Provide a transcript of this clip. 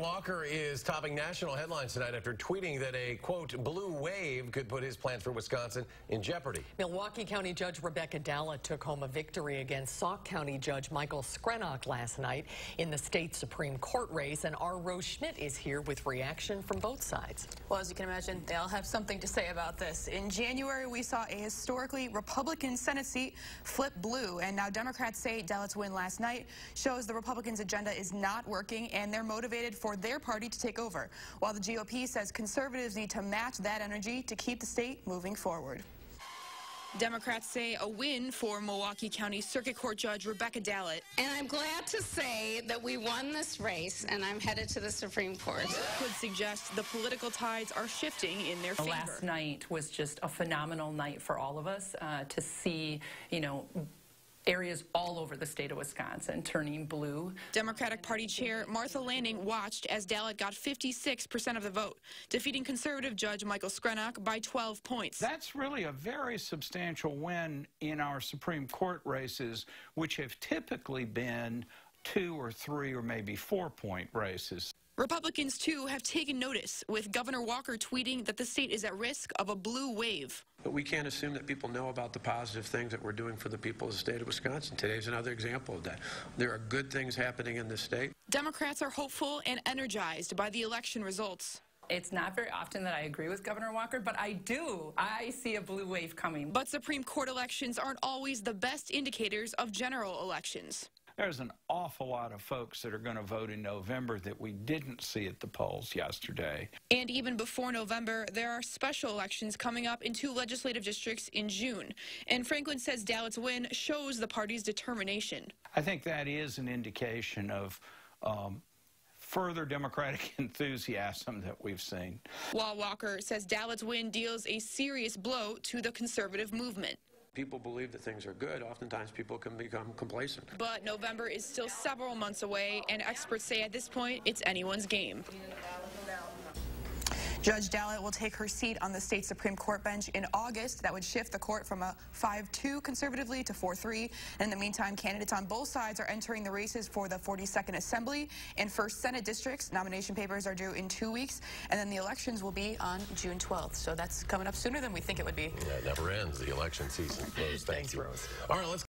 Walker is topping national headlines tonight after tweeting that a, quote, blue wave could put his plans for Wisconsin in jeopardy. Milwaukee County Judge Rebecca Dallet took home a victory against Sauk County Judge Michael Skrenok last night in the state Supreme Court race, and our Rose Schmidt is here with reaction from both sides. Well, as you can imagine, they all have something to say about this. In January, we saw a historically Republican Senate seat flip blue, and now Democrats say Dallet's win last night shows the Republicans' agenda is not working, and they're motivated for their party to take over, while the GOP says conservatives need to match that energy to keep the state moving forward. Democrats say a win for Milwaukee County Circuit Court Judge Rebecca Dallet. And I'm glad to say that we won this race, and I'm headed to the Supreme Court. Could suggest the political tides are shifting in their favor. Last night was just a phenomenal night for all of us to see, areas all over the state of Wisconsin turning blue. Democratic Party Chair Martha Lanning watched as Dallet got 56% of the vote, defeating conservative Judge Michael Skrenok by 12 points. That's really a very substantial win in our Supreme Court races, which have typically been 2 or 3 or maybe 4-point races. Republicans, too, have taken notice, with Governor Walker tweeting that the state is at risk of a blue wave. But we can't assume that people know about the positive things that we're doing for the people of the state of Wisconsin. Today's another example of that. There are good things happening in this state. Democrats are hopeful and energized by the election results. It's not very often that I agree with Governor Walker, but I do. I see a blue wave coming. But Supreme Court elections aren't always the best indicators of general elections. There's an awful lot of folks that are going to vote in November that we didn't see at the polls yesterday. And even before November, there are special elections coming up in 2 legislative districts in June. And Franklin says Dallet's win shows the party's determination. I think that is an indication of further Democratic enthusiasm that we've seen. While Walker says Dallet's win deals a serious blow to the conservative movement. People believe that things are good. Oftentimes people can become complacent. But November is still several months away, and experts say at this point it's anyone's game. Judge Dallet will take her seat on the state Supreme Court bench in August. That would shift the court from a 5-2 conservatively to 4-3. And in the meantime, candidates on both sides are entering the races for the 42nd Assembly and 1st Senate districts. Nomination papers are due in 2 weeks, and then the elections will be on June 12th. So that's coming up sooner than we think it would be. Yeah, it never ends, the election season. Rose, thank you. Rose. All right, let's